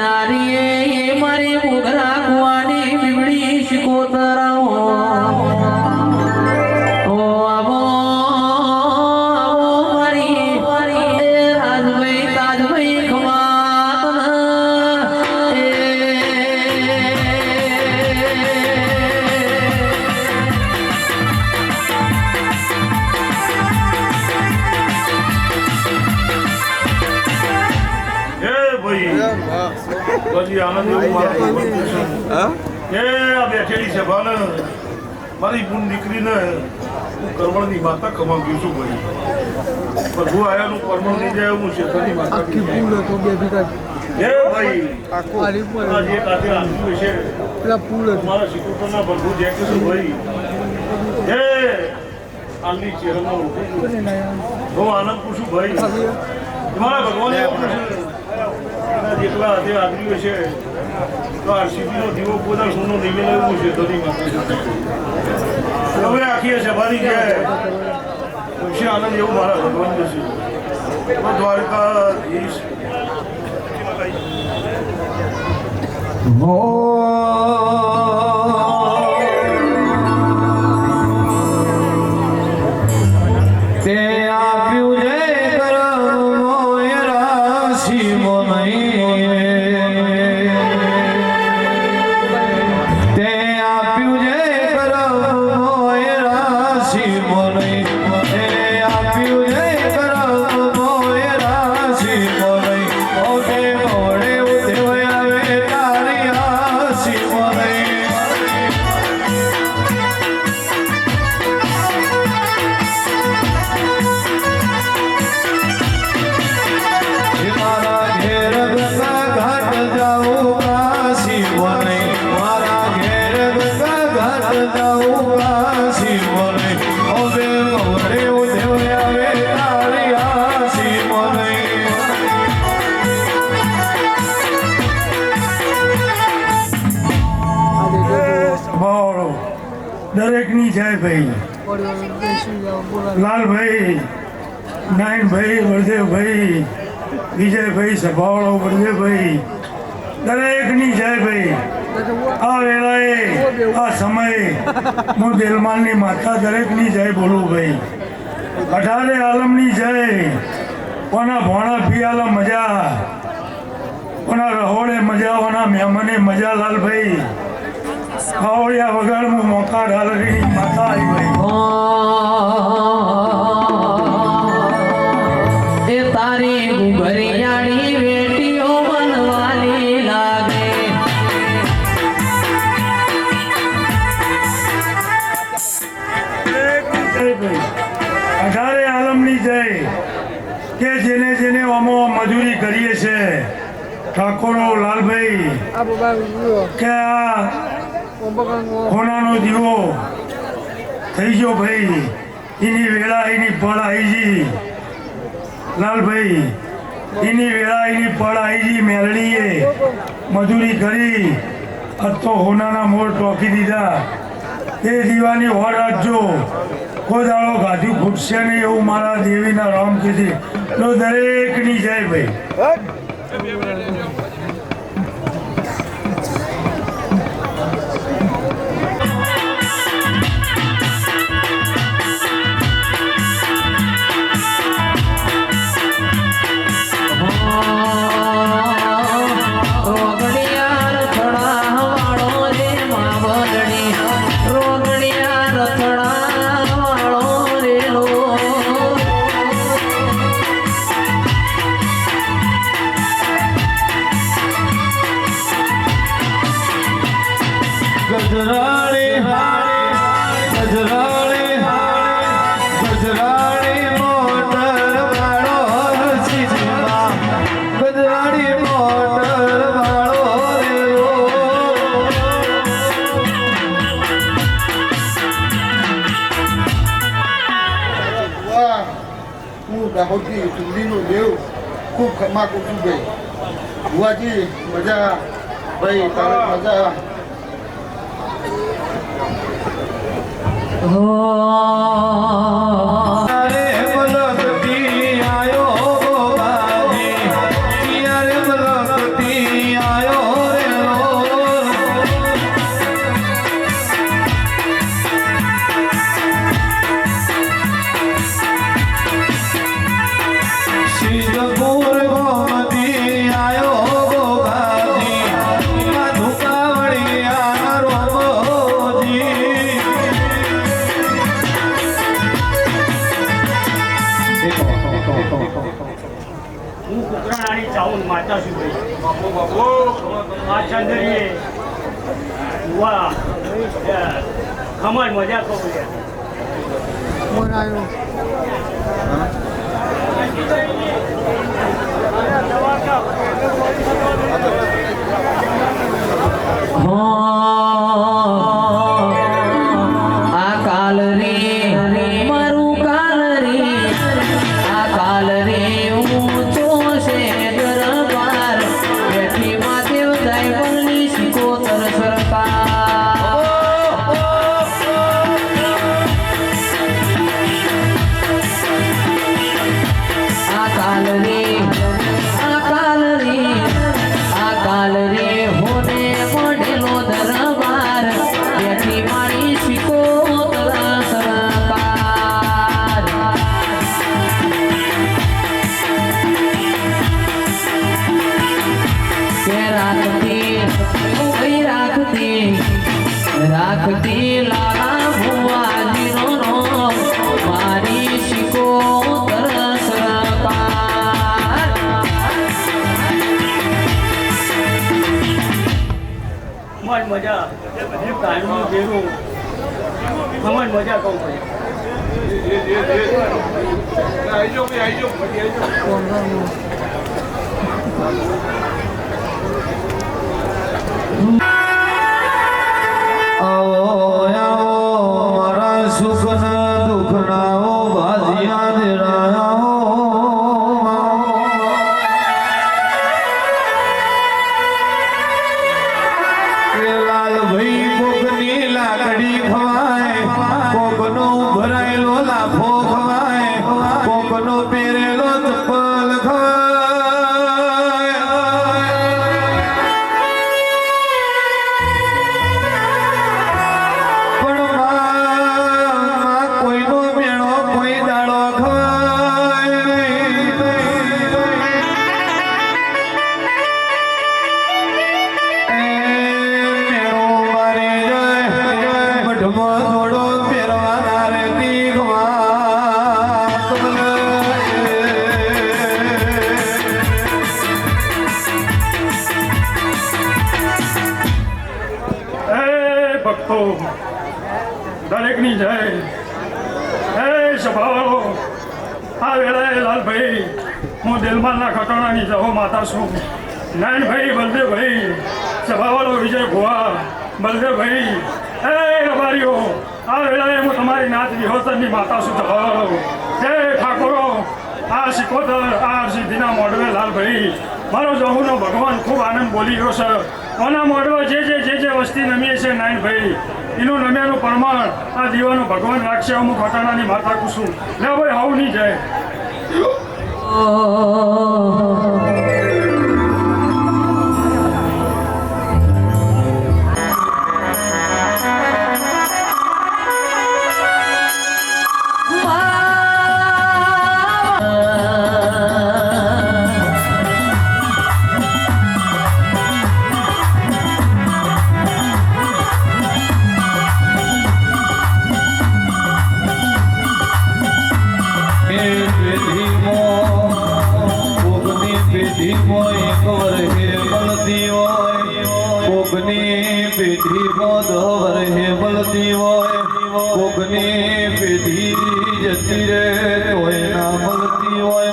નારીએ મારી ઉઘરા કુવાની બીબડી શિકોતરાઓ આનંદ બેઠેલી સભાને મારી પૂન દીકરીને હું કરમણની માતા કમાવ્યું છું ભાઈ પ્રભુ આયાનું કરમણ નહીં જાય હું શેઠની માતા ભાઈ જે કાતે આંસુ છે મારા શિકોતરના પ્રભુ જે કે છું ભાઈ હે આલની ચહેરામાં હું આનંદ પૂછું ભાઈ તમારા ભગવાન એવું પૂછ્યું જેટલા તે આદમીઓ છે તો આરસીબીનો દીવો પોતા સોનો નિવેલ એવું છે ધોની હવે આખી સભાની જાય પછી આનંદ એવું મારા ભગવાન છે દ્વારકાધીશ તે આપ્યું જય દરેકની જય ભાઈ લાલભાઈ નાયણભાઈ વરદેવભાઈ વિજયભાઈ સભાવાળો વરદેવભાઈ દરેકની જય ભાઈ આ વેળાએ આ સમયે હું દિલમાનની માતા દરેકની જય બોલું ભાઈ 18 આલમની જય કોના ભોણા પિયાલા મજા કોના રહોડે મજા કોના મહેમાને મજા લાલભાઈ ખાવડિયા વગર હું મોકા ડાલરી માતા આવી ભાઈ એ તારી ગુગરિયાળી વેટીઓ બનવાની લાગે 18 આલમની જય કે જેને જેને અમો મજૂરી કરીએ છે ઠાકોરો લાલભાઈ કે આ કોનાનો દીવો થઈ ગયો ભાઈ એની વેળા એની પળ આવીજી લાલભાઈ એની વેળા એની પળ આવીજી મેલડીએ મજૂરી કરી તો હોનાના મોર ટોકી દીધા એ દીવાની હોર રાખજો કોઈ દાડો ગાધ્યું ફૂટશે નહીં એવું મારા દેવીના રામ કીધી તો દરેકની જય ભાઈ દાહોદથી ચૂંટણીનો દેવ ખૂબ ખમાકું છું ભાઈ ભુવાજી મજા ભાઈ તારે મજા આયો માતાશ્રી આ ચંદરીએ વાહ ખમણ મજા કહું આ કાલ રે મારું કાલ રે આ કાલ રે ઊંચો છે દરબાર બેઠી માદેવ જાય બનની શિકોતર સરકાર આ કાલ રે આ કાલ રે આ કાલ રે હોને મોઢેલો દરબાર બેઠી મારી શિકોતર સરકાર કે રાખતી ઓ ભાઈ રાખતી રાખતી લાલા ભુવાજીનો નો મારી શિકોતર સરકાર ખમણ મજા કાળનું જેવું ખમણ મજા કહું આવો આવો મારા સુખના દુઃખના ઓ ભાજિયા દેરા લાલ ભાઈ કોકની લાકડી ખવાય કોકનો ભરાયેલો લાફો ખવાય કોકનો પહેરેલો ચપ્પલ ખવાય પણ માં કોઈનો મેણો કોઈ દાડો ખવાય મેળો મારે જાય મઢમાં થોડો પહેરવાના રે ભક્તો દરેકની જય હે સભાવાળો આ વેળાએ લાલભાઈ હું દિલમાનના ખટોણાની જહો માતા છું નાનભાઈ બલદેવભાઈ સભાવાળો વિજય ભુવા બલદેવભાઈ હે રબારીઓ આ વેળાએ હું તમારી નાથ વિહોતરની માતા છું સભાવાળો જય ઠાકોરો આ શિકોતર આ સિદ્ધિના મોઢવે લાલભાઈ મારો જહુનો ભગવાન ખૂબ આનંદ બોલી રહ્યો છે કોના મોઢવા જે વસ્તી નમીએ છે નાનભાઈ એનું નમ્યાનું પ્રમાણ આ દીવાનું ભગવાન રાખશે અમુક ઘટાણાની માતા કુસુમ લે ભાઈ હાવ નહીં જાય કોકની પેઢીમાં 10 વર્ષે મળતી હોય કોકની પેઢી જતી રે તોય ના મળતી હોય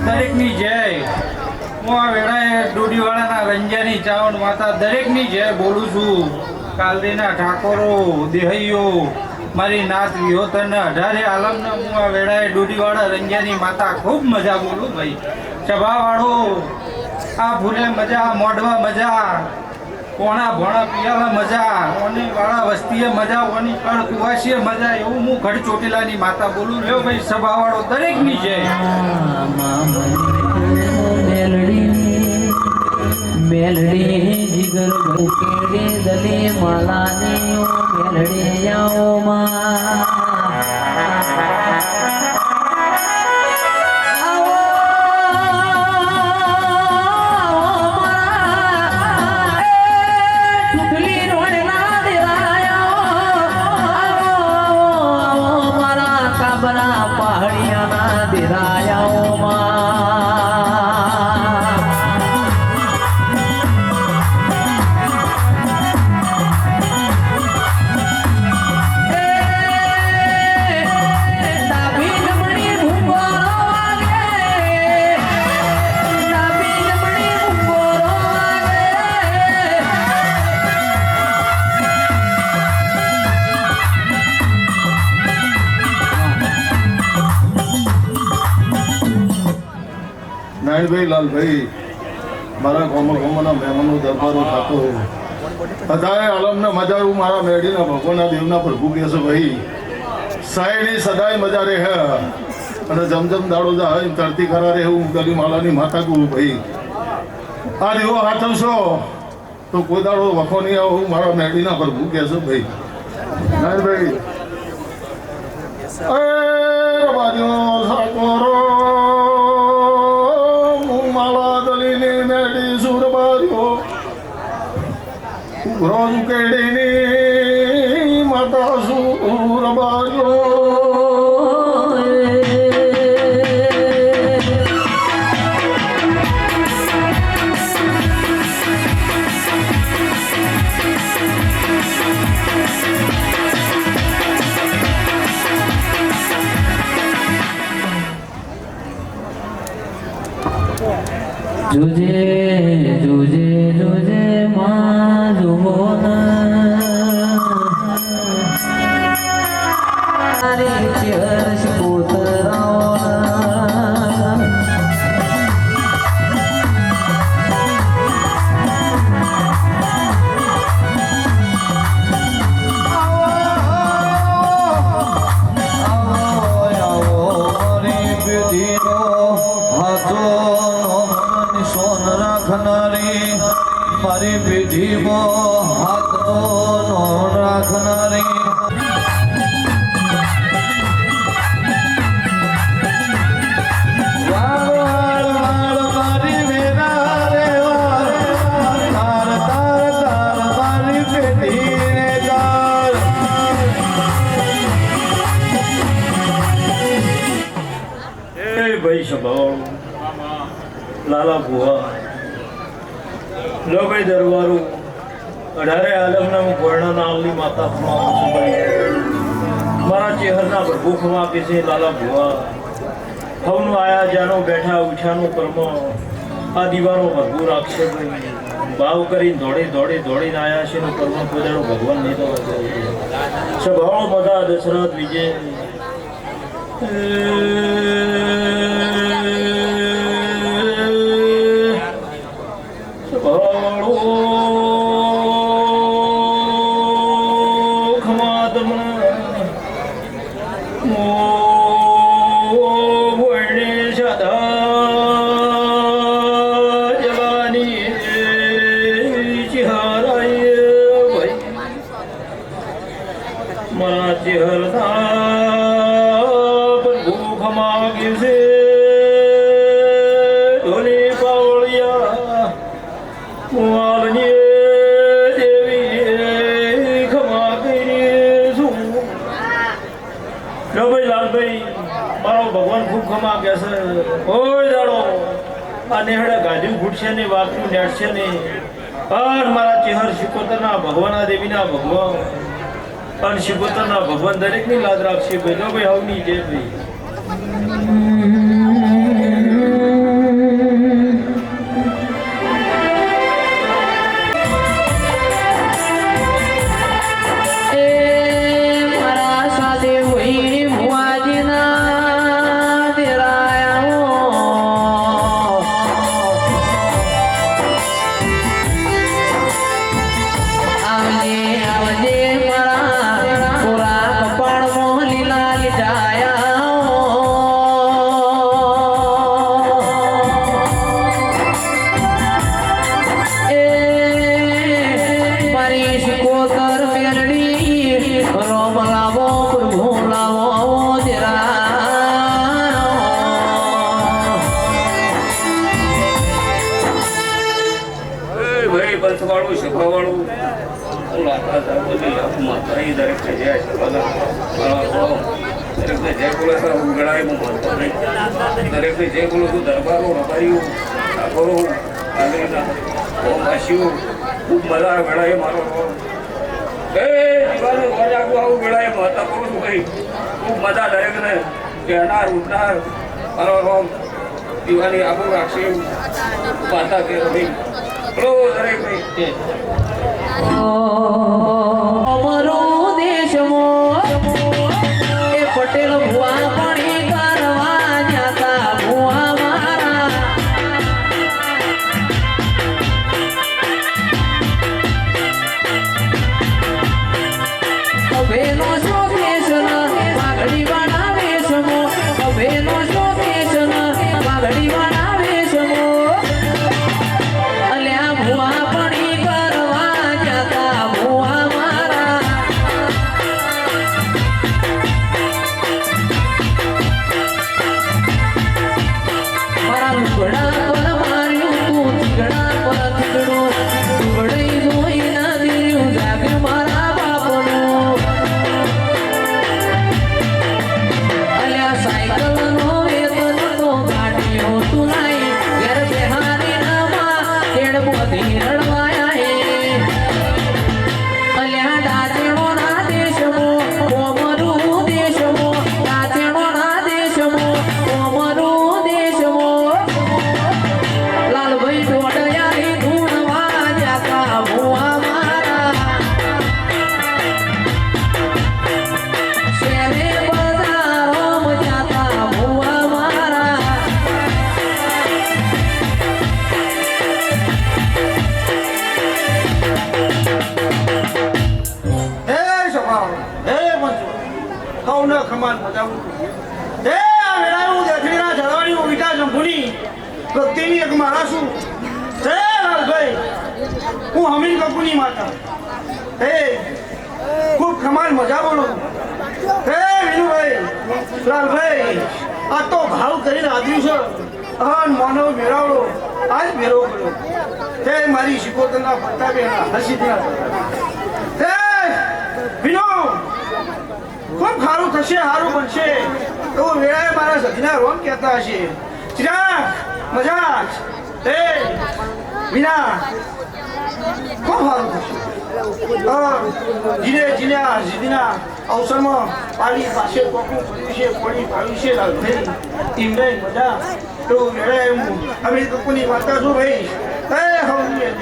દરેકની જય હું આ વેળાએ ડોડીવાળાના રંજાની ચાવણ માતા દરેકની જય બોલું છું કાલરીના ઠાકોરો દેહૈયો મારી નાત વિહોતરના 18 આલમના હું આ વેળાએ ડોડીવાળા રંજાની માતા ખૂબ મજા બોલું ભાઈ સભાવાળો આ ભૂલે મજા મોઢવા મજા કોણા ભોણા પિયાલા મજા ઓની વાળા વસ્તીએ મજા ઓની કળ કુવાસીએ મજા એવું હું ઘડ ચોટીલાની માતા બોલું લ્યો ભાઈ સભાવાળો દરેકની જય મેલડી જીગર ભૂકેડી દલી માલાની મેલડી આવો માં નારાયણભાઈ લાલભાઈ મારા ગોમના મહેમાનો દરબારો થતો અત્યારે આલમને મજારું મારા મેળીના ભગવાનના દેવના પ્રભુ કહે છે ભાઈ સાયની સદાય મજા રહે અને જમજમ દાડો જાય તરતી કરા રહે હું ગલી માલાની માતા કહું ભાઈ આ દેવો હાથવશો તો કોઈ દાડો વખો નહીં આવો મારા મેળીના પ્રભુ કહે છે ભાઈ નારાયણભાઈ બાજુ સાકોરો રોજ કેડીની માતા સુર બાજો જોજે જોજે જોજે માં હર્ષ મારી પેઢીમાં હાથનો નો રાખનારી ભાઈ સભાઓ લાલા ભુવા લો ભાઈ દરબારો 18 આલમના હું વર્ણના આવલી માતા ખમાવું છું ભાઈ મારા ચહેરના પ્રભુ ખમા કે છે લાલા ભુવા હવનું આયા જાનો બેઠા ઉઠાનું કર્મ આ દીવાનો પ્રભુ રાખશે ભાઈ ભાવ કરી દોડીને આયા છે નું કર્મ પોજાનો ભગવાન નહીં તો સભાઓ બધા દશરથ વિજય ભગવાન ખૂબ ખમા કે છે ઓય દાડો આ નેહડા ગાજુ ફૂટશે ને વાકનું નેટશે ને અને મારા ચહેર શિકોતરના ભગવાના દેવીના ભગવાન અને શિકોતરના ભગવાન દરેકની લાજ રાખશે ભાઈ જો ભાઈ હવની જય ભાઈ દરેક જગ્યાએ દરેક જે બોલું છું દરબારો રબારીઓ ઠાકોરો કાલરીના વાસીઓ ખૂબ મજા આવે વેળાએ મારો એ દીવાને રોજાગું આવું વેળાએ મહત્વ કરું છું ભાઈ ખૂબ મજા દરેકને કહેનાર ઉઠનાર મારો રોમ દીવાની આબુ રાખશે એવું વાતા કે ભાઈ બોલો દરેક ભાઈ અમારો દેશમો એ પટેલ ભુવા પાણી કરવા જાતા ભુવા મારા અભેનો શોકેશ પાઘડી વાળા વેશમો અભેનો શોકેશ પાઘડી વાળા વેશમો અલ્યા ભુવા પાણી કરવા જાતા ભુવા મારા મારા લુગડા પર માર્યું તું તીગડા પર તીગડું લુગડઈ જોઈ ના દીર્યું જાગ્યું મારા બાપનું અલ્યા સાયકલનો વેતન તો કાઢ્યો તું લાઈ ઘેર બેહારી નામાં કેડ બોધી રડવાયા હે અલ્યા ડાચેણો ના દેશમો કોમરું દેશમો ડાચેણો ના દેશમો કોમરું દેશમો લાલભાઈ દોડયારી ધૂણવા જાતા ભુવા મારા શેરે બજારોમાં જાતા ભુવા મારા હે સભાઓ હે મંજુ કૌને ખમાન મજાવું હે આ વેળાયું દેખડીના જળવાણી વિટા જંભુની ભક્તિની એક મારા છું હે લાલભાઈ હું હમીર કપૂરની માતા હે ખૂબ ખમાન મજા બોલું હે વિનુભાઈ લાલભાઈ આ તો ભાવ કરીને આદર્યું છે અહન માનવ મેળાવડો આજ મેળો કર્યો હે મારી શિકોતરના પત્તા બેના હસીદના હે વિનો ખૂબ સારું થશે સારું બનશે તો વેળાએ મારા સજના રોમ કહેતા હશે ચિરાગ મજાક હે વિના ખૂબ સારું થશે જીને જીને આ જીદીના અવસરમાં પાણી પાસે કોકું પડ્યું છે પાણી પાડ્યું છે લાલભાઈ ટીમને મજા તો વેળાએ હું અમે કપૂરની માતા છું ભાઈ હે હવની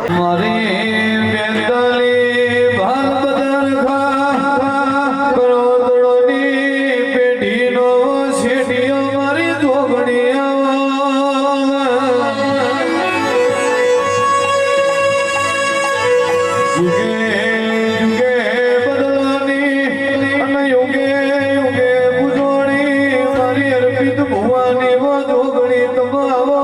મારી બેંદલી ભાલ બદર ખા કરોડોની પેઢીનો શેઠિયો મારી જોગણી જુગે જુગે બદલાની અને યુગે યુગે પૂજોણી મારી અર્પિત ભુવાની જોગણી તમાવો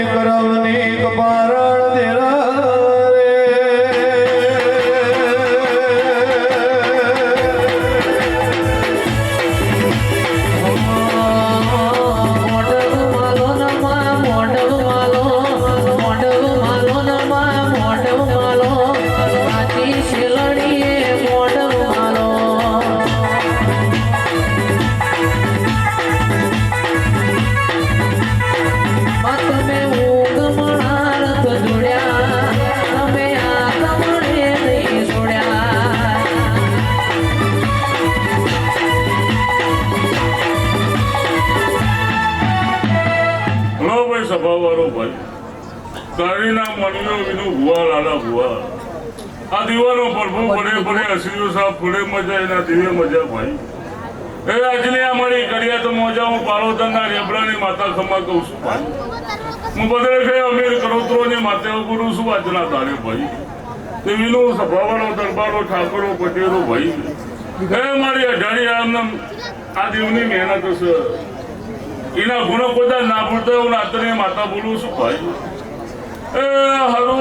કરવની કપારણ દેરા રે સભાવાળો ભાઈ કાળીના મણિયો વિનુ ભુવા લાલા ભુવા આ દીવાનો પ્રભુ પડે પડે હસીઓ સાહેબ ફૂડે મજા એના દિવ્ય મજા ભાઈ એ આજની અમારી કડિયા તો મોજા હું પાલોદરના રેબડાની માતા ખમા કહું છું ભાઈ હું બદલે કે અમીર કરોત્રોની માતા ગુરુ છું આજના તારે ભાઈ તે વિનુ સભાવાળો દરબારો ઠાકોરો પટેલો ભાઈ એ મારી અઢારી આ દીવની મહેનત છે એના ગુનો બધા ના ભૂલતા હું નાતની માતા બોલું છું ભાઈ એ હરો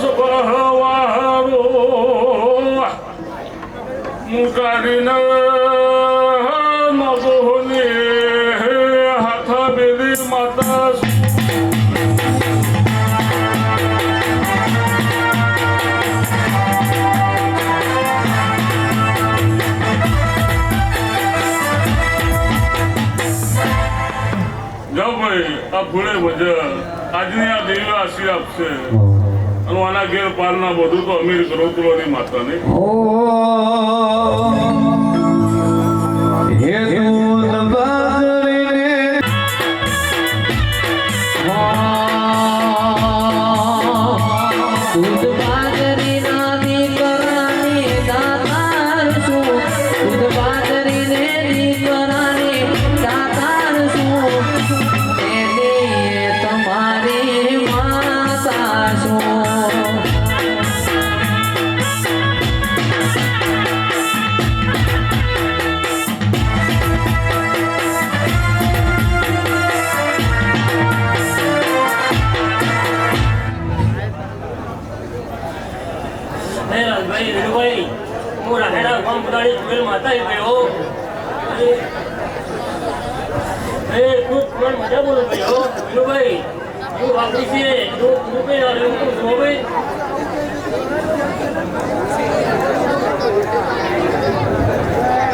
સભાવાળો મુકારીને મગોને હાથ બેદી માતા માતા જાઓ ભાઈ આ ફૂલે મજા આજની આ દેવી આશીર્વાદ આપશે અને આના ઘેર પારના બધું તો અમીર કરોતરોની માતા ને હે દૂધ બાજરીને દૂધ બાજરીના દીકરાને દાતાર છું દૂધ બાજરીને દીકરાને દાતાર છું એને તમારી માતા છું ભાઈ રેણુભાઈ હું રાહેડા ગામ બધાની જોયેલ માતા ગયો એ ખૂબ પણ મજા બોલો ભાઈ હો રેણુભાઈ હું વાપરી છે જો રૂપિયા ના લેવું તો ભાઈ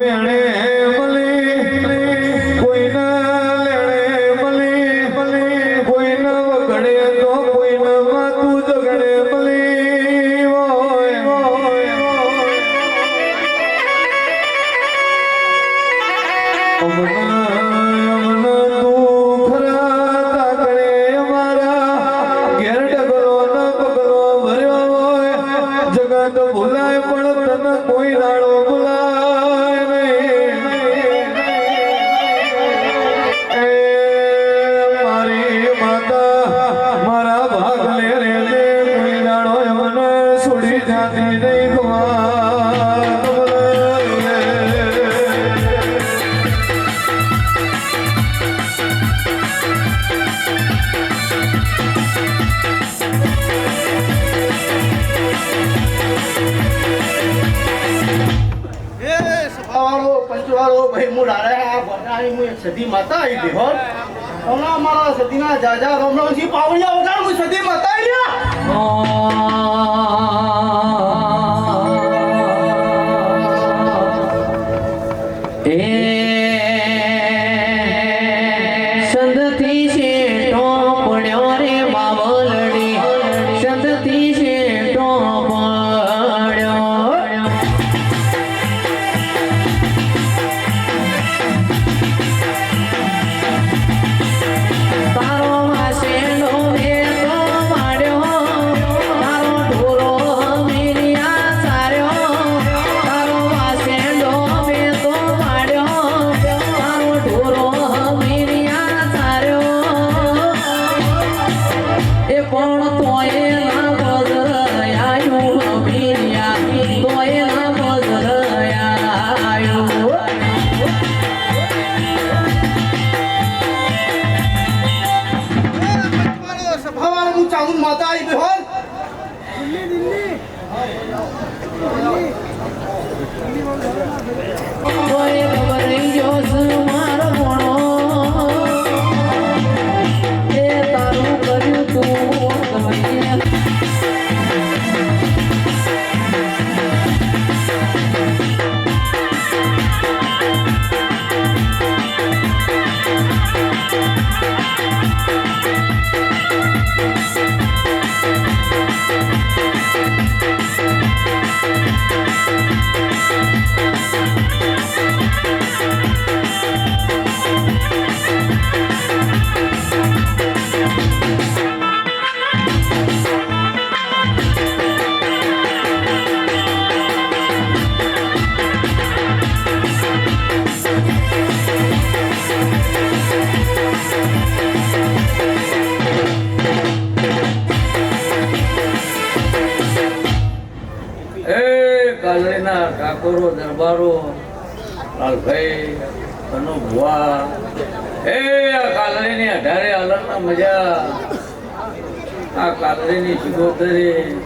લેણે મલી કોઈના લેણે મલી કોઈના વગડે તો કોઈના માતું જગડે મલી અમના તું ખરા તાકડે અમારા ઘેર ડગલો ન પગલો ભર્યો હોય જગત ભૂલાય પણ તને કોઈ દાડો ભૂલાય નહીં એ મારી માતા મારા ભાગ લે રે કોઈ દાડો મને છોડી જાતી નહીં ગવા પંચવાળો ભાઈ હું લાડ્યા બનાવી હું એક સદી માતા આવી ગઈ હોત હમણાં મારા સદીના જાજા રમણજી પાવડિયા વગર હું સદી માતા સંધથી શેઠો પડ્યો રે બાવલડી સંધથી શેઠો પડ્યો તારો વાસેલો વેતો માડ્યો તારો ઢોરો મીરિયા સાર્યો તારો વાસેલો વેતો માડ્યો તારો ઢોરો મીરિયા સાર્યો એ પણ તોય ના બદલાયો મીરિયા તોય ના બદલાયો સભાવાળો હું ચાઉન માતા આવી ગઈ હોત તોય ખબર જો મારો મોણો એ તારું કર્યું તું કહીએ કાલડીના ઠાકોરો દરબારો લાલભાઈ કનુ ભુવા એ આ કાલડીની 18 આલમના મજા આ કાલડીની શિગોતરી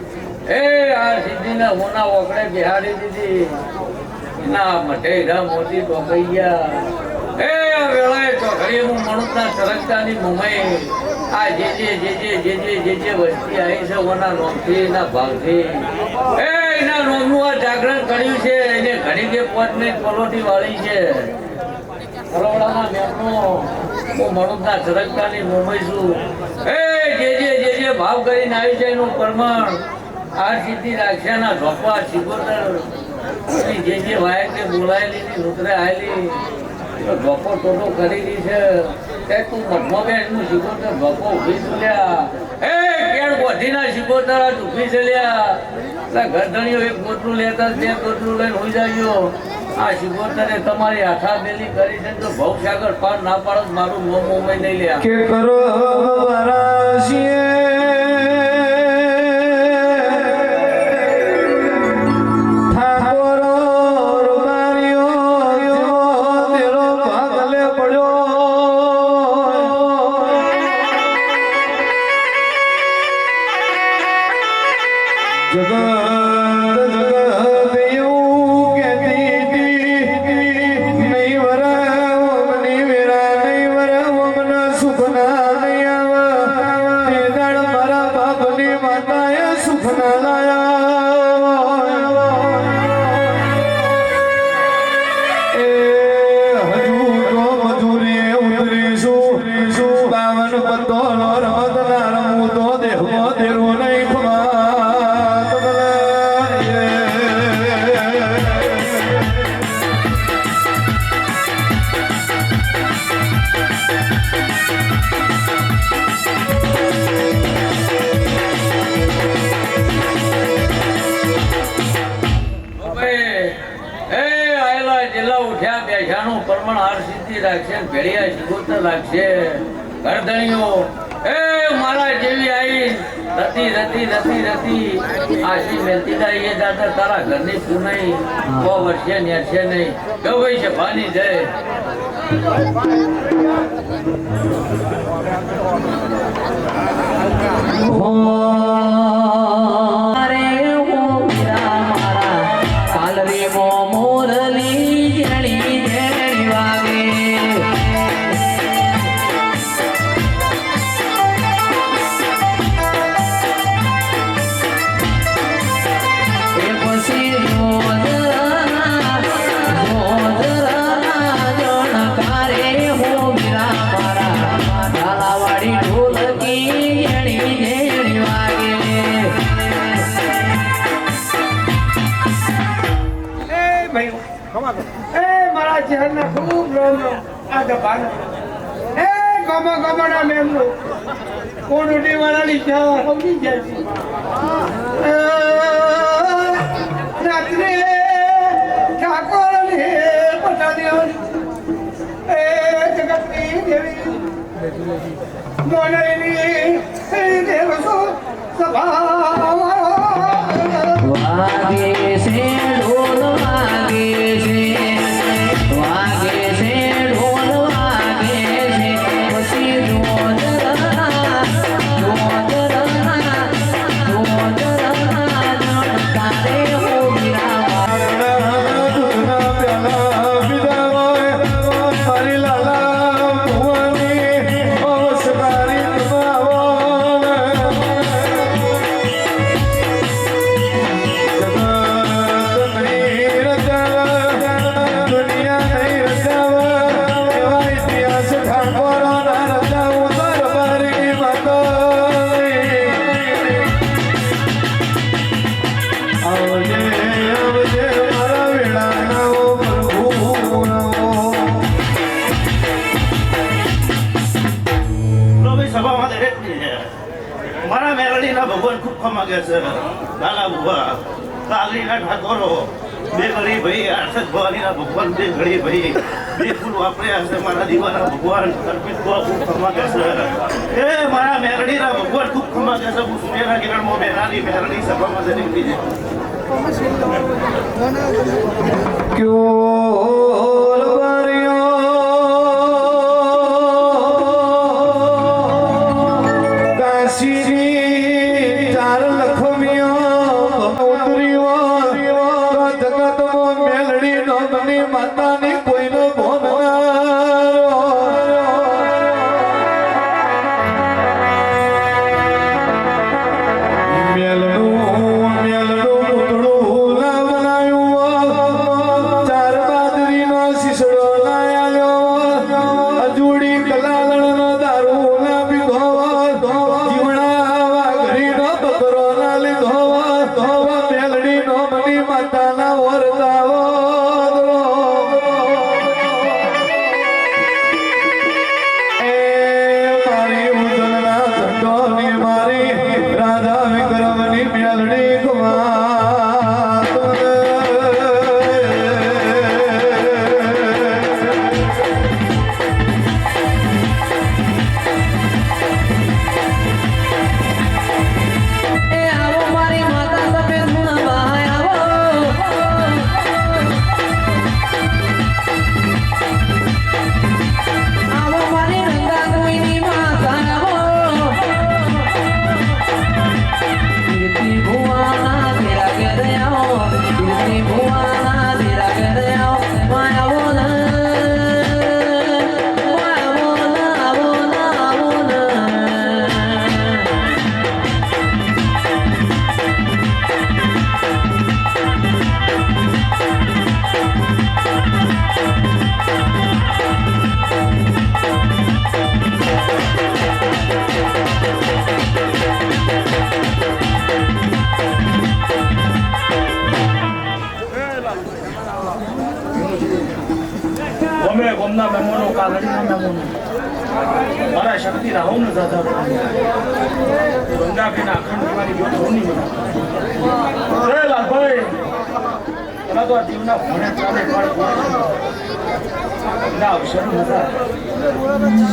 એ આ સિદ્ધિના મોના ઓકડે બિહાડી દીધી એના મઠે હીરા મોતી ટોકાઈ ગયા એ વેળાએ ચોકડીએ હું મણુકના સરગતાની મુંબઈ આ જે વસ્તી આવી છે ઓના નોમથી એના ભાવથી એના નોમનું આ જાગરણ કર્યું છે એને ઘણી કે પોતની પલોટી વાળી છે હરોડાના મેમનો હું મણુકના સરગતાની મુંબઈ છું જે ભાવ કરીને આવી છે એનું પ્રમાણ આ સિદ્ધિ રાખ્યાના ઢોકવા સિગોતર જે વાયકને બોલાયેલી રુદ્રે આવેલી ઢોકો ટોટો કરી રહી છે કે તું મઠમાં બેસ નું સિગોતર ઢોકો ઉભી ચલ્યા કેળ બોધીના સિગોતર આજ ઉભી ચલ્યા ગરદણીઓ એક ગોટલું લેતા બે ગોટલું લઈને હોઈ જાય આ સિગોતરે તમારી આખા બેલી કરી છે તો ભવસાગર પાર ના પાડો મારું મોં મોંમાં નહીં લ્યા કે કરો વરાશીએ ઠાકોરો રૂપારીઓ જેવો તેરો ભાગલે પડ્યો જગત એવું કહેતી નહીં વરાવમની વેરા નહીં વરાવમના સુખના નહીં આવા તે દાડ મારા બાપની માતાએ સુખના લાયા એ હજુ તો મજૂરી ઉતરીશું 52 પત્તોનો રમત ના રમું તો દેહમાં તેરું નહીં ખમા પરમણ હાર સિદ્ધિ રાખશે ભેડિયા સિગોતર રાખશે ગરદણીઓ મારા જેવી આવી રતી આશી મેલતી જાય એ દાદા તારા ઘરની પૂનાઈ 100 વર્ષે નેરશે નહીં ગવાઈ છે ભાની જાય મારા ચહેરના ખૂબ રોમ આ દબાણ ગમના મેમનો કોડુડી વાળાની ચા હવડી જાય રાત્રે ઠાકોરને પટાડી જગતની દેવી મોનઈની દેવસો સભા વાગે છે ઢોલ વાગે છે ઢોલ વાગે છે પછી તારે હો મારા મેરડીના ભગવાન ખૂબ ખમાગે છે લાલા ભુવા કાગરીના ઠાકોરો બે ઘડી ભાઈ આર્ષદ ભવાનીના ભગવાન બે ઘડી ભાઈ બે ફૂલ વાપર્યા છે મારા દીવાના ભગવાન અર્પિત ખૂબ ખમાગે છે એ મારા મેરડીના ભગવાન ખૂબ ખમાગે છે હું સૂર્યના કિરણમાં બેનાની મેરડી સભામાં જતી છે માતાની કોઈનો ભોન કાલડીના નામોનું મારા શક્તિ રાહુ ન જાતા ગંગાભાઈના અખંડ મારી જોત હોની મને એ લાલભાઈ પેલા તો આ દીવના ભણે ચાલે પાડ ના અવસર મતા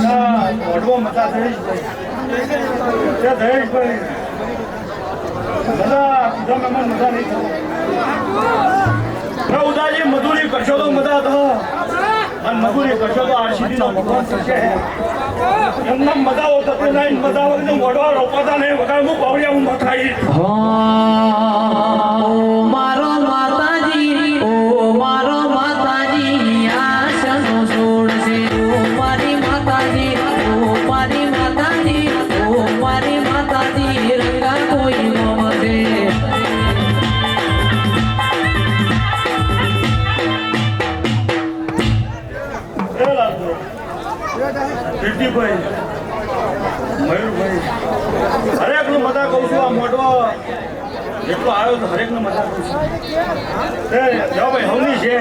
ના ઓઢવો મતા જયેશભાઈ બધા કીધા મહેમાન મજા નહીં થયો ઉદાજી મજૂરી કરશો તો મજા થો અને મજૂરી કરશો તો આરસીડીનો ભગવાન થશે એમના મજા હોતો નહીં મજા વગર મોઢવા રોપાતા નહીં વગર હું પાવડિયા હું મથાઈ ઓ મારો માતાજી ઓ મારો માતાજી આશનો છોડશે ઓ મારી માતાજી ઓ મારી માતાજી ઓ મારી માતાજી રંગા કોઈ મમતે કીર્તિભાઈ મયુરભાઈ હરેકનું મજા કહું છું આ મોટો જેટલો આવ્યો તો હરેકનું મજા કહું છું એ જાઓ ભાઈ હવની છે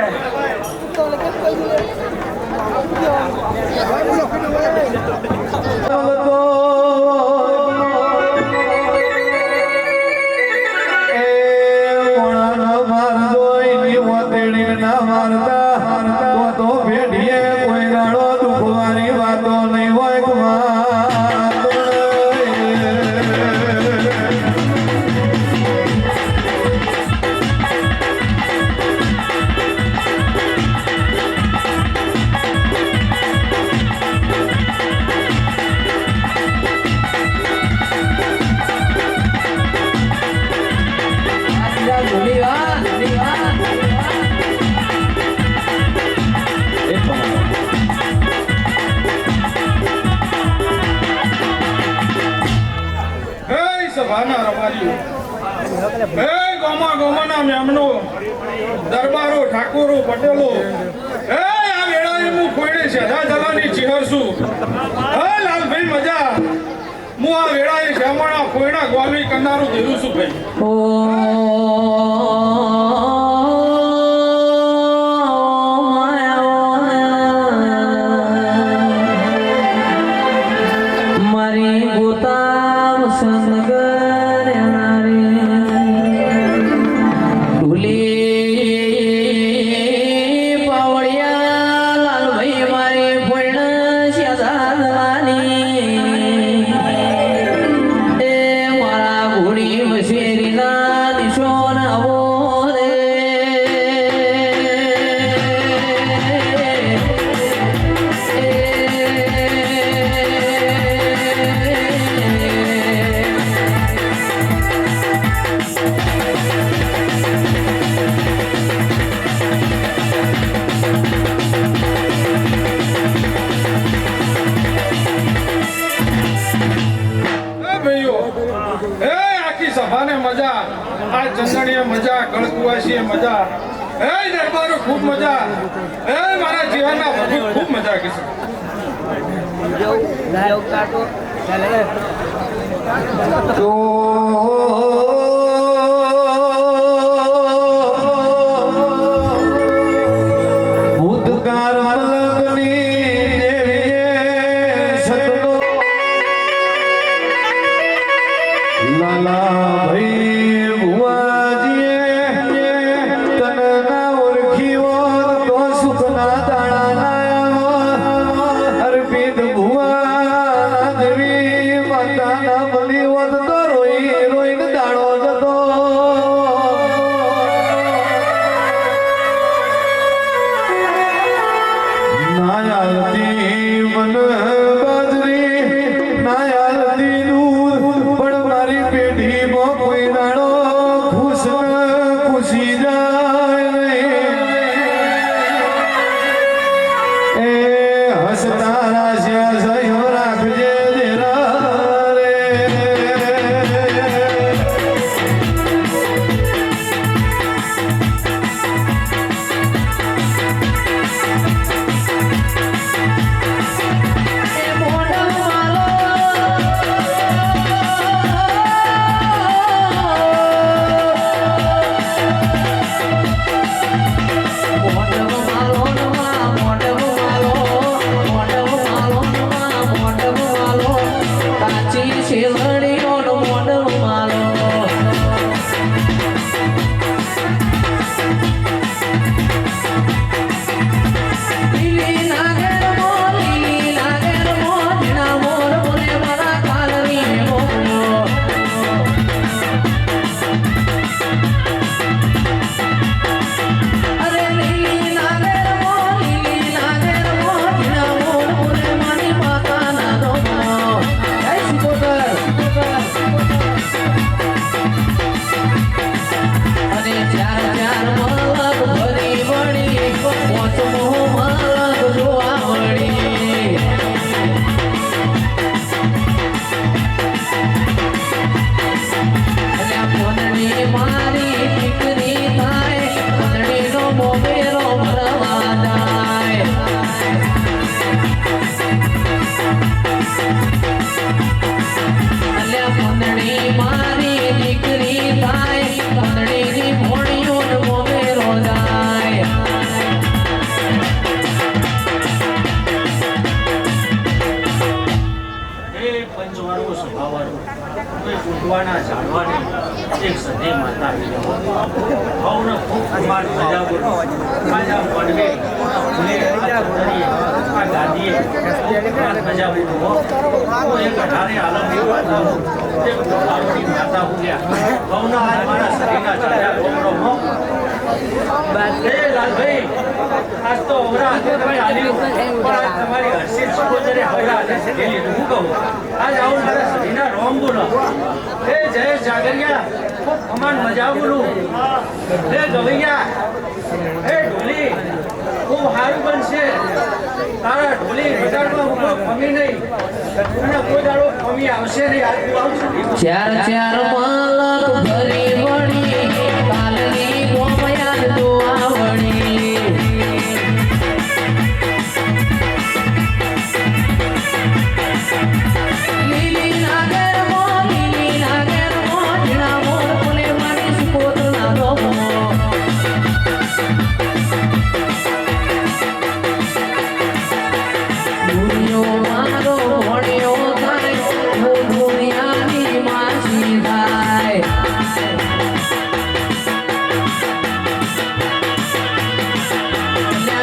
ગોમાના મેમનો દરબારો ઠાકોરો પટેલો એ આ વેળાએ હું કોઈને સદા જવાની ચિહર છું હે લાલભાઈ મજા હું આ વેળાએ શ્યામણા કોઈના ગોમી કરનારું દેવું છું ભાઈ મારી ગોતામ સંગ સભાને મજા આ ચંદણીએ મજા ગળકુવાસીએ મજા હે દરબારો ખૂબ મજા હે મારા જીવનના ભગત ખૂબ મજા કીધી હસતા રાશ્યા સયો રાખજે દેરા રે શેવડીઓનો મોડલ માલો લીલી નાગેર મો જીણા મોર બોલે મારા કાલની મોનો અરે લીલી નાગેર મો જીણા મોર બોલે મારી માતાના રોમો જય શિકોતર અને ચાર ચાર મલક ભરી વળી પોચમો મલક જોવા મળી અલ્યા પોનડી મારી દીકરી થાય પોનડીનો મોમેરો ભરવા જાય અલ્યા પોનડી મારી દીકરી થાય પોનડીની ભોળીઓનો મોમેરો જાય એ પંચવાળો સ્વભાવવાળો કોઈ ફૂટવાના ઝાડવાની એક સધી માતા ભાવનો ખૂબ પ્રમાણ મજા બોલો મજા પડવે આ ગાદીએ મજા બોલો હું એક અઢારે આલમની માતા હું એક ફૂટવાળોની માતા બોલ્યા ભાવના આજ મારા શરીરના ચાલ્યા ગોમડો એ લાલભાઈ આજ તો અવરા તમે આલ્યું પણ આજ તમારી હર્ષિત સહોદરે અવરા લીધેલી હું કહું આજ આવું મારા શરીરના રોમ બોલો એ જયેશ જાગરિયા ખૂબ કમાન મજા બોલું એ ગવૈયા એ ઢોલી ખૂબ સારું બનશે તારા ઢોલી બજારમાં ઉભો કમી નહીં અને કોઈ દાડો કમી આવશે નહીં આજ તું આવશે ચાર ચાર મલક ભરી વળી કાલની ગોમયાન જોવા વળી લીલી નાગેર મો જીણા મોર બોલે મારી શિકોતરના રોમો દુનિયો મારો ભણ્યો થાય હું દુનિયાની માસી થાય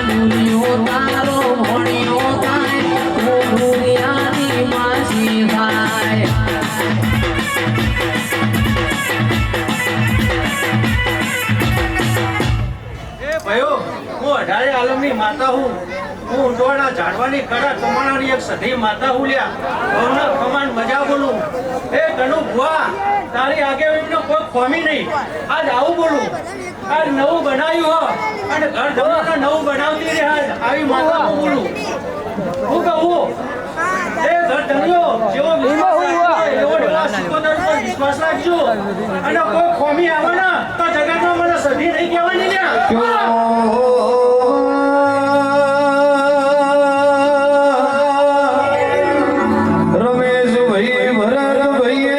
દુનિયો તારો ભણ્યો થાય હું દુનિયાની માસી થાય એ ભયો હું અઢારે આલમની માતા હું ઊંટવાડા ઝાડવાની કડા કમાણાની એક સધી માતા હું લ્યા ભવના કમાન મજા બોલું એ ગણું ભુવા તારી આગેવાનીનો કોઈ ખોમી નહીં આજ આવું બોલું આજ નવું બનાવ્યું હો અને ઘર જમાના નવું બનાવતી રહે આજ આવી માતા હું બોલું હું કહું એ ઘર ધન્યો જેવો વિશ્વાસ રાખજો એવો ડોલા સિકોતર પર વિશ્વાસ રાખજો અને કોઈ ખોમી આવે ને તો જગતમાં મને સધી નહીં કહેવાની લ્યા રમેશભાઈ ભરતભાઈએ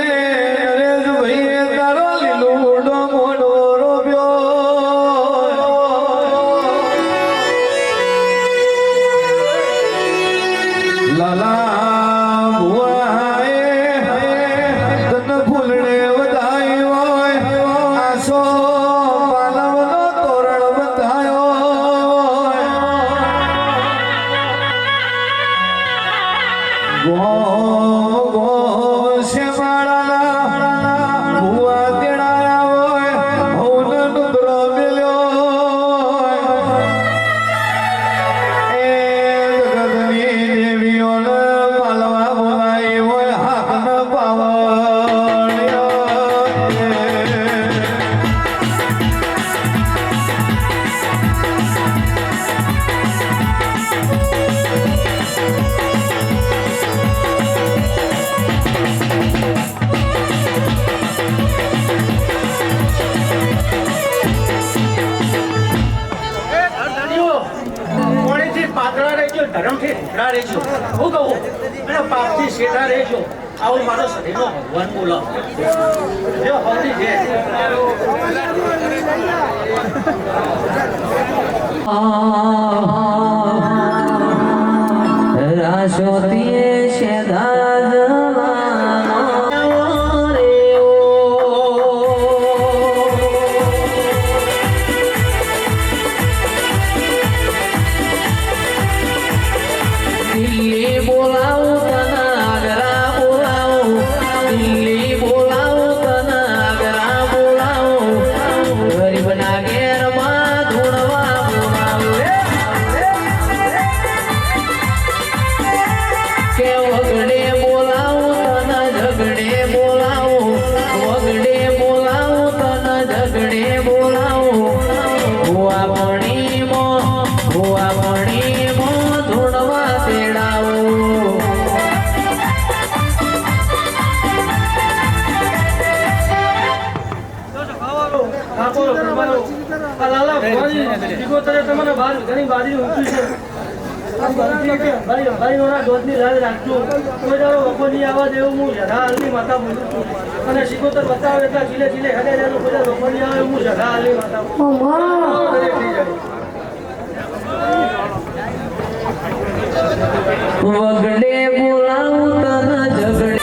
નરેશભાઈએ તારો લીલુડો મોઢો રોપ્યો લાલા ભુવાએ તન ફૂલડે વધાયો આસો પાલવનો તોરણ બંધાયો ગો ગો શેમાળાના ભુવા તેડાયા હોય ભવન નુદ્રો મેલ્યો એ જગતની દેવીઓને પાલવા બોલાઈ હોય હાથ ન પાવડ્યો પાતળા રહેજો ધર્મથી ઢીકડા રહેજો હું કહું અને પાપથી શેઠા રહેજો આવું મારો શરીરનો ભગવાન બોલો જો હવથી છે રાશોતીએ શેદા જવાનો ઠાકોર પ્રમાણો આ લાલા ભવાની શીખોતરે તમને બહાર ઘણી બાજરી ઊંચી છે ભાઈઓના દોધની લાજ રાખજો કોઈ દાડો વખો નહીં આવવા દેવું હું જગા હાલની માતા બોલું છું અને શીખોતર બતાવે એટલા ચીલે ચીલે હેડે જાય કોઈ દાડો વખો નહીં આવે હું જગા હાલની માતા બોલું વગડે બોલાવું તને ઝગડે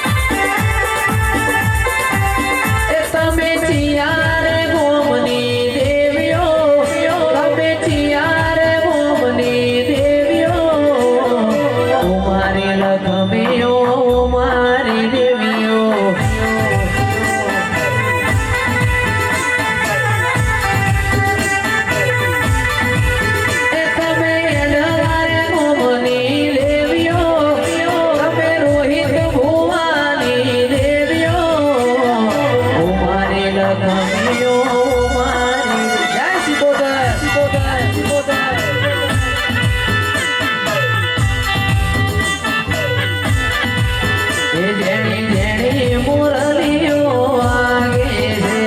એ તમે ચિયારે ગોમની દેવીઓ તમે ચિયારે ગોમની દેવીઓ મારી લખમીઓ મારી દેવીઓ એ તમે એડવારે ગોમની દેવીઓ તમે રોહિત ભુવાની દેવીઓ મારી લખમીઓ મારી જય શિકોતર શિકોતર શિકોતર એ જેણી જેણી મુરલીઓ આગે છે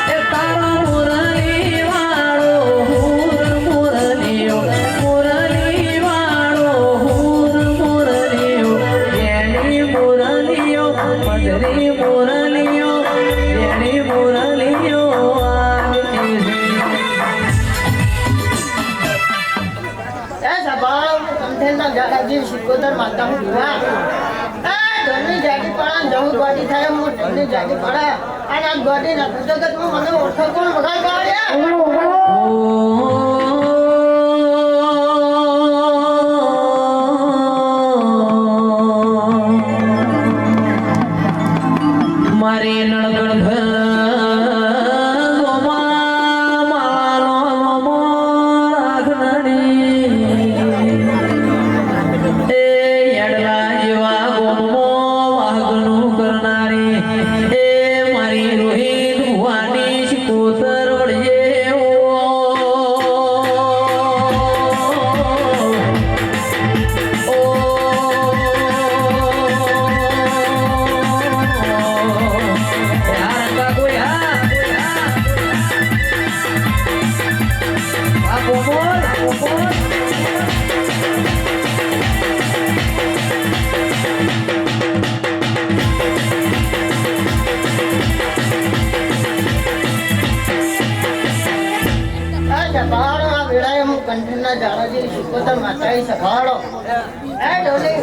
એ તારો મુરલી વાળો હુર મુરલીઓ મુરલી વાળો હુર મુરલીઓ જેણી મુરલીઓ મધરી મુરલીઓ જેણી મુરલીઓ આગે છે કંઠેરના દાદાજી શિકોતર માતા હું દીવા ઘરની જાતિ પડા જવું ગોડી થાય હું ઘરની જાતિ પડા અને આ ગોડી ના પુસ્તક હું મને ઓળખો કોણ વગાડ કાઢ્યા મારી નળગણ કંઠના જાડાજી શિકોતર માતાએ સભાળો એ ડોલી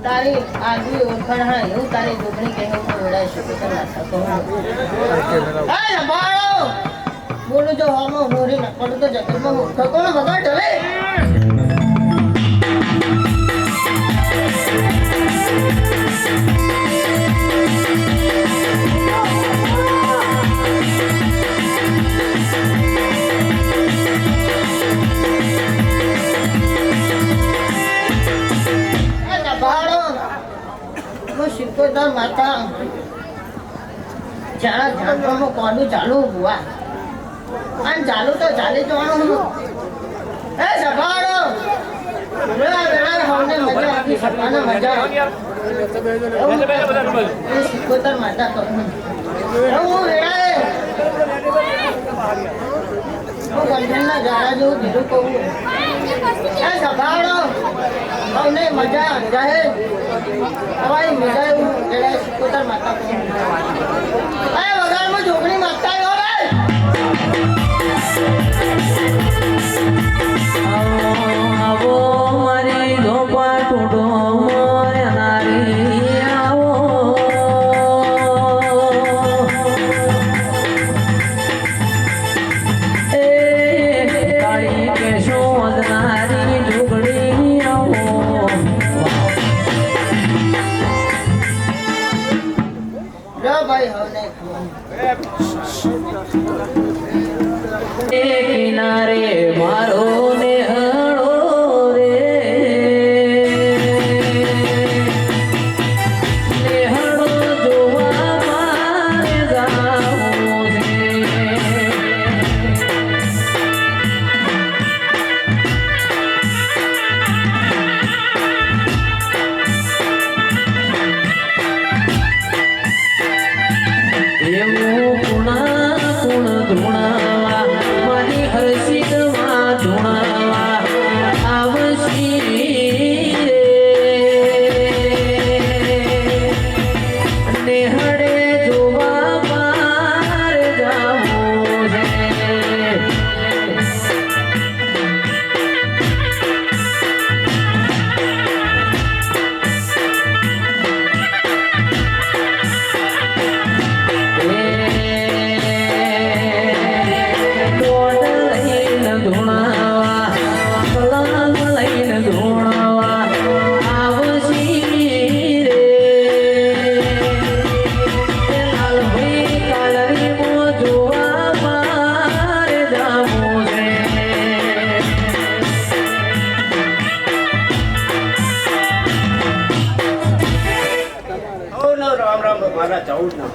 તારી આગવી ઓળખાણ હા એવું તારી જોગણી કહેવું પણ વેળાએ શિકોતર માતા કહું એ સભાળો બોલું જો હોમો હોરી ન પડું તો જગતમાં મૂર્ખ કોણ વગર ડોલી શિકોતર માતા જાણા ઝાંખવામાં કોડું ચાલુ ભુવા અને ચાલુ તો ચાલી જવાનું એ સભાડો હમને મજા આપી સભાને મજા એ શિકોતર માતા કહું હું વેળાએ હું કંઠનના જાડા જેવું કીધું કહું એ સભાડો હમને મજા જાહે હવાઈ મજા એવું એટલે શિકોતર માતા કહું એ વગાડમાં જોગણી માગતા આવ્યો રે આવો મારી ધોપા ટૂટો નારી આવો એ કાળી કેશો અદનારી જોગણી આવો લો ભાઈ હવે કિનારે મારો નેહળો રે નેહળો જોવા મારે જાવું છે મારા 14 ના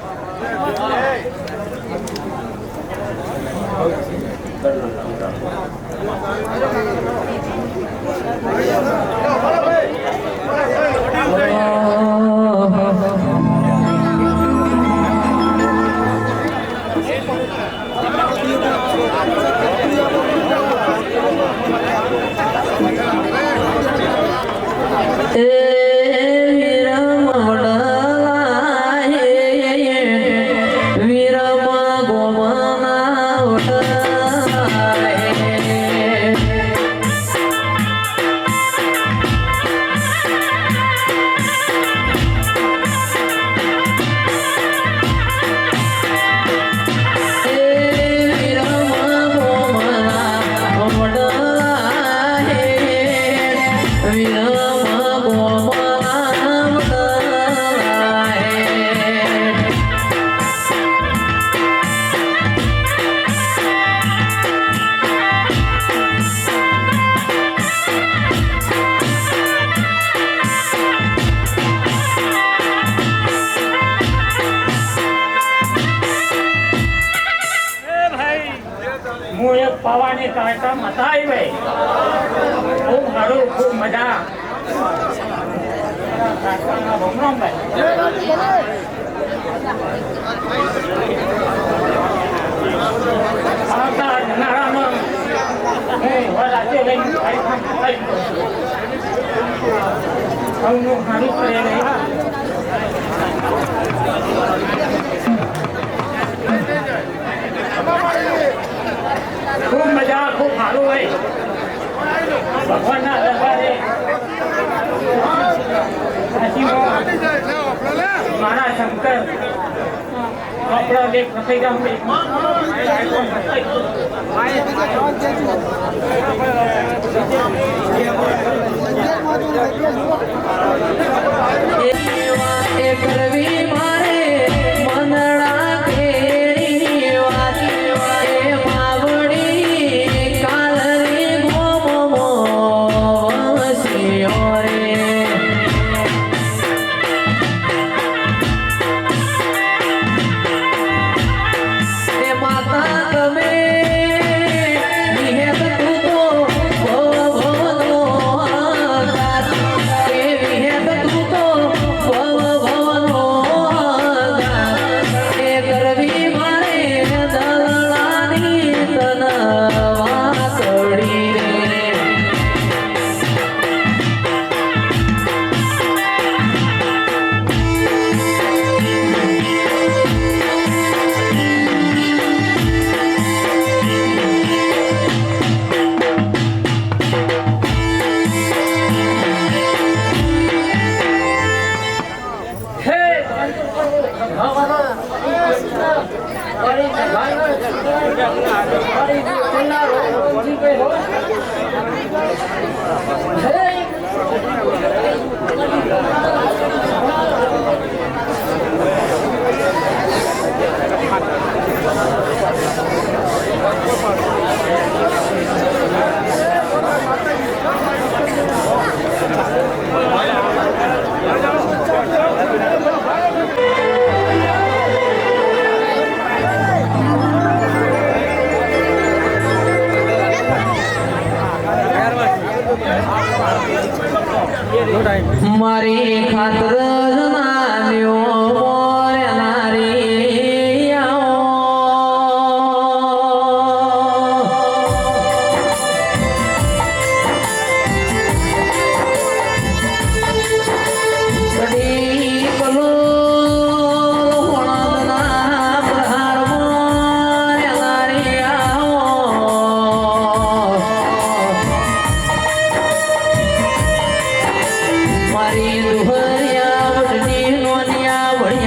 હું એક પાવાની કાર્યક્રમ હતા ભાઈ ખૂબ સારું ખૂબ મજા આવતા નારામાં રાજ્ય લઈને સારું કરે ખૂબ મજા ખૂબ સારું હોય ભગવાનના દરબારે મારા શંકર આપણા જે પ્રતિગામ કરવી મારે મંદડા કેરી વાતી માવડી કાલરી ગોમો વસિયો રે માતા તમે નિહેત તું તો ભવનો વિહેત તું તો ભવનો એ કરવી મારે દલાની તન વાસડી રે મારી ખાતર જનાલ્યો મોરે નારી કડી કલો હોણના પ્રહાર મોરે નારી મારી દુહરિયા વડની નોનિયા વડી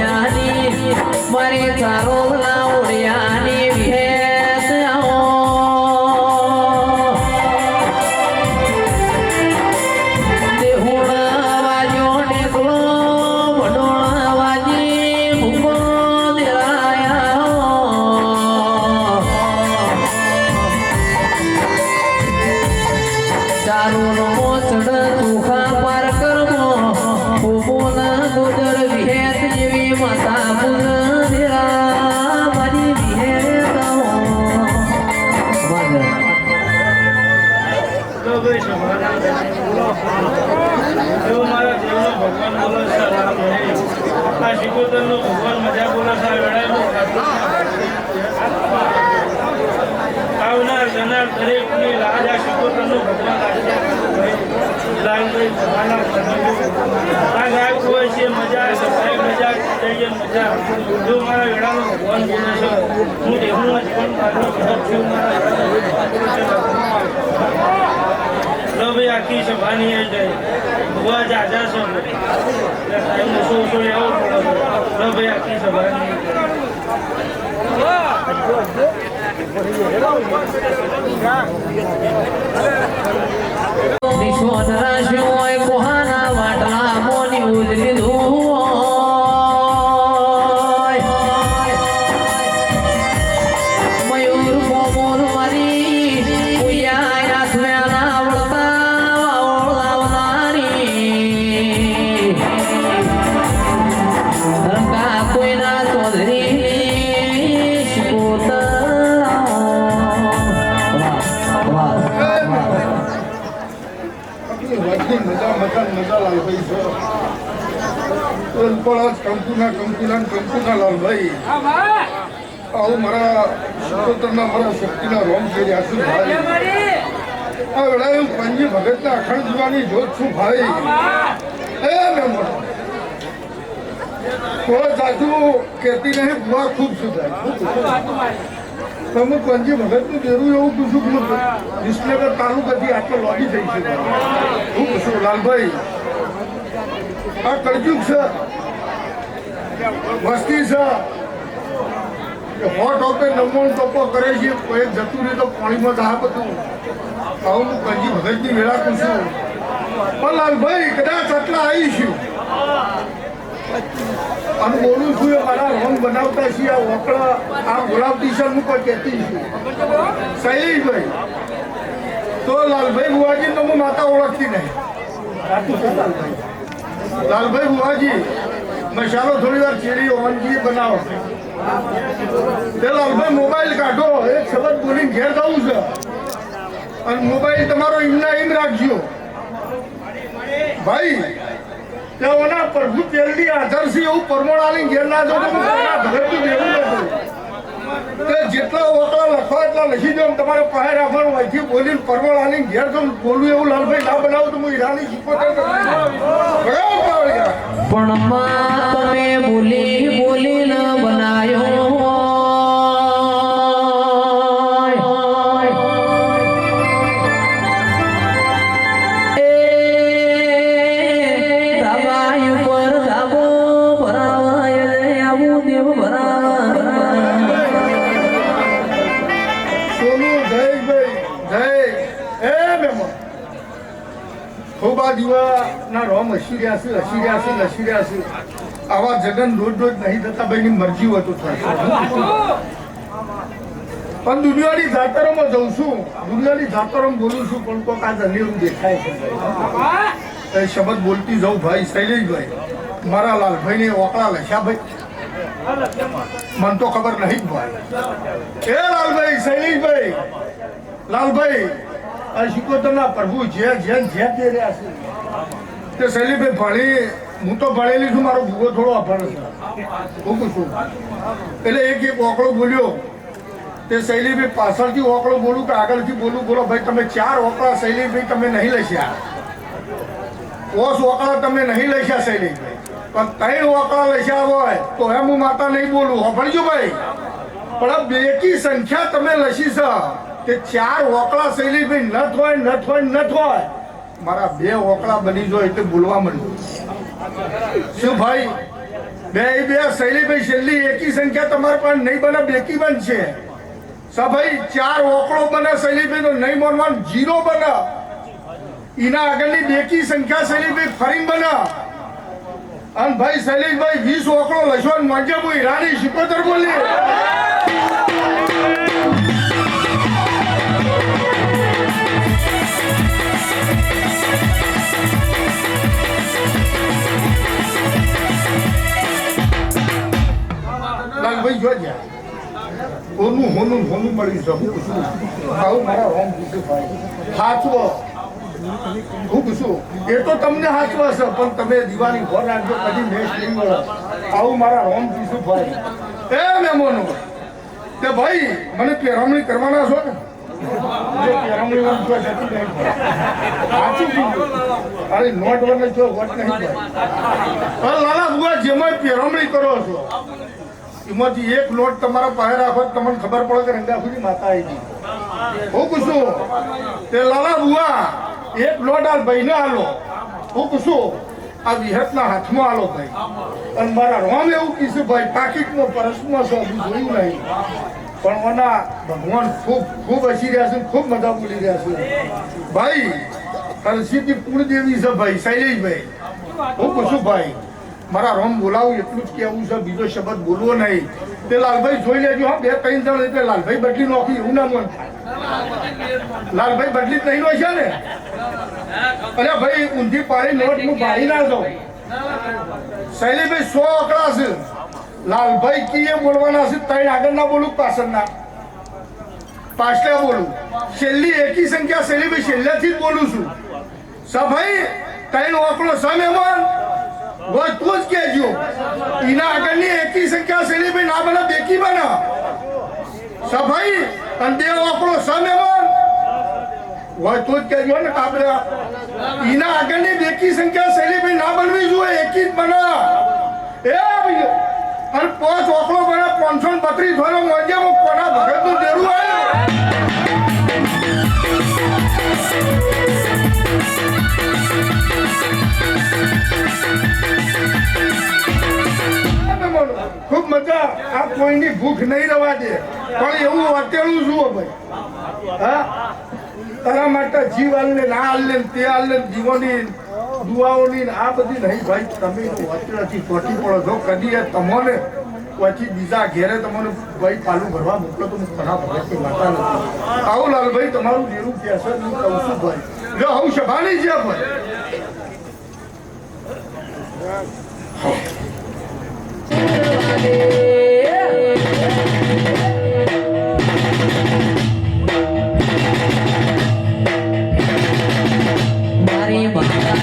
ભગવાન બોલે છે આ શિકોતરનો ભગવાન મજા બોલે છે આ વેળાનું આવનાર જનાર દરેકની લાજ આ શિકોતરનો ભગવાન લાલભાઈ ભગવાનના આ ગાયક હોય છે મજા સફાઈ મજા જઈએ મજા જો મારા વેળાનો ભગવાન બોલે છે હું દેવનું જ પણ મારો ભગત છું મારા ભાઈ આખી સભાની આવી જાય ભગવા જાજા છે ટાઈમ ઓછો ઓછો લેવો પડે ભાઈ આખી સભાની નિશ્વત રાશિ હોય કોહાના વાટલા મોની ઉજળી લીધું હોય મયુર મોમોર મારી ઉયા આસમ્યાના વળતા વાવળાવનારી રંગા કોઈના ચૌધરી શિકોતર મજા લાલભાઈ છે કંકુના લાલભાઈ આવું મારા શિકોતરના મારા શક્તિના રોમ છે જ્યાંથી ભાઈ આ વેળાએ હું પંજી ભગતના અખંડ જીવાની જોત છું ભાઈ એ મેમોર કોઈ સાચું કહેતી નહીં બુઆ ખૂબ સુધાય તમે પંજી ભગતનું દેરું એવું પૂછું કે વિસનગર તાલુકાથી આટલો લોબી થઈ છે હું પૂછું લાલભાઈ આ કળજુગ છે વસ્તી છે હો ટોપે 99 ટોપો કરે છે કોઈ જતું નહીં તો પાણીમાં જ આ બધું આવું હું પંજી ભગતની વેળા પૂછું પણ લાલભાઈ કદાચ આટલા આવીશું અને બોલું છું એ મારા રોંગ બનાવતા છીએ આ વકડા આ બોલાવતી છે હું કોઈ કહેતી છું શૈલેષભાઈ તો લાલભાઈ બુવાજી તો હું માતા ઓળખતી નહીં લાલભાઈ બુવાજી મસાલો થોડી વાર ચેડી ઓનજી બનાવો તે લાલભાઈ મોબાઈલ કાઢો એક શબ્દ બોલીને ઘેર જવું છે અને મોબાઈલ તમારો એમના એમ રાખજો ભાઈ તેઓના પ્રભુ તેલની આધારથી એવું પરમોણાની ઘેર ના જો તો ભગતનું દેવું નથી તે જેટલા ઓકળા લખવા એટલા લખી દો તમારે પાસે રાખવાનું અહીંથી બોલીને પરમોણાની ઘેર તો બોલું એવું લાલભાઈ ના બનાવું તો હું હીરાની શીખવતા પણ માં તમે બોલી બોલીને બનાયો દીવાના રોમ હસી રહ્યા છે આવા જગન રોજ નહીં થતા ભાઈની મરજી હોય તો થશે પણ દુનિયાની જાતરોમાં જઉં છું દુનિયાની જાતરોમાં બોલું છું પણ કોક આ જનેરું દેખાય છે શબ્દ બોલતી જાઉં ભાઈ શૈલેષભાઈ મારા લાલભાઈને ઓકળા લખ્યા ભાઈ મને તો ખબર નહીં ભાઈ એ લાલભાઈ શૈલેષભાઈ લાલભાઈ આ શિકોતરના પ્રભુ જે દે રહ્યા છે તે શૈલીભાઈ ભણી હું તો ભણેલી છું મારો ભૂગો થોડો અભણ છે હું પૂછું એટલે એક ઓકળો બોલ્યો તે શૈલીભાઈ પાછળથી ઓકળો બોલું કે આગળથી બોલું બોલો ભાઈ તમે 4 ઓકળા શૈલીભાઈ તમે નહીં લખ્યા ઓસ ઓકળા તમે નહીં લખ્યા શૈલીભાઈ પણ 3 ઓકળા લખ્યા હોય તો એમ હું માતા નહીં બોલું ભણજો ભાઈ પણ આ બેકી સંખ્યા તમે લખી છે તે 4 ઓકળા શૈલીભાઈ નથ હોય મારા 2 ઓકળા બની જાય એટલે બોલવા માંડ્યું શું ભાઈ બે શૈલીભાઈ છેલ્લી એકી સંખ્યા તમારા પાસે નહીં બને બેકી બનશે ભાઈ 4 ઓકળો બને શૈલીભાઈ તો નહીં માનવાનું 0 બને એના આગળની બેકી સંખ્યા શૈલીભાઈ ફરી બને અને ભાઈ શૈલેષભાઈ 20 ઓકળો લશો મજે હું હીરાની શિકોતર બોલી લાલભાઈ જોજે હોનું મળી જવું આવું મારા રોમ પૂછું ભાઈ સાચવો હું શું એ તો તમને હાચવા છે પણ તમે દિવાળી ભર રાખજો કદી મેચ નહીં મળે આવું મારા રોમ કિશુભાઈ એ મહેમાનો કે ભાઈ મને પેરામણી કરવાના છો ને જે પેરામણી વાળું તો જતી નહીં સાચી કીધું અરે નોટ વગર જો વોટ નહીં ભાઈ લાલા બુઆ જેમાં પેરામણી કરો છો એમાંથી એક નોટ તમારા પાસે રાખો તમને ખબર પડે કે રંગાફુરી માતા આવી હું પૂછું તે લાલા બુઆ એક નોટ આ ભાઈને આલો હું પૂછું આ વિહતના હાથમાં આલો ભાઈ અને મારા રોમ એવું કીધું ભાઈ પાકીટમાં પરસમાં છે હજુ જોયું નહીં પણ ઓના ભગવાન ખૂબ ખૂબ હસી રહ્યા છે ખૂબ મજા બોલી રહ્યા છે ભાઈ હરસિદ્ધિ કુળદેવી છે ભાઈ શૈલેષભાઈ હું પૂછું ભાઈ મારા રોમ બોલાવું એટલું જ કહેવું છે બીજો શબ્દ બોલવો નહીં તે લાલભાઈ જોઈ લેજો હા 2-3 જણ એટલે લાલભાઈ બદલી નોખી એવું ના મન લાલભાઈ બદલી જ નહીં નો છે ને અરે ભાઈ ઊંધી પાડી નોટ હું પાડી ના જાઉં શૈલેષભાઈ 100 આંકડા છે લાલભાઈ કીએ બોલવાના છે 3 આગળ ના બોલું પાછળ બોલું છેલ્લી એકી સંખ્યા શૈલેષભાઈ છેલ્લેથી જ બોલું છું સભાઈ 3 આંકડો સમેમન वो તું જ કહેજો એના આગળની એકી સંખ્યા શૈલેષભાઈ ના બને બેકી બને સભાઈ અને 2 આંકડો સમેમન वो તું જ કહેજો ને આપણે એના આગળની બેકી સંખ્યા શૈલેષભાઈ ના બનવી જોઈએ એકી જ બને એ ભાઈ અને 5 આંકડો બને 532 ધોરો મોજેમાં કોના ભગતનું દેરું આવ્યું ખૂબ મજા આ કોઈની ભૂખ નહીં રવા દે પણ એવું અટેલું જુઓ ભાઈ હા તારા માટે જીવ હાલને ના હાલને તે હાલને જીવોની દુઆઓની આ બધી નહીં ભાઈ તમે અટેલાથી ચોટી પડો છો કદી એ તમને પછી બીજા ઘેરે તમને ભાઈ પાલું ભરવા મોકલો તો હું ખરાબ ભગતની માતા નથી આવું લાલભાઈ તમારું જેવું કહેશે હું કહું છું ભાઈ જો હું સભાની છે ભાઈ Thank you.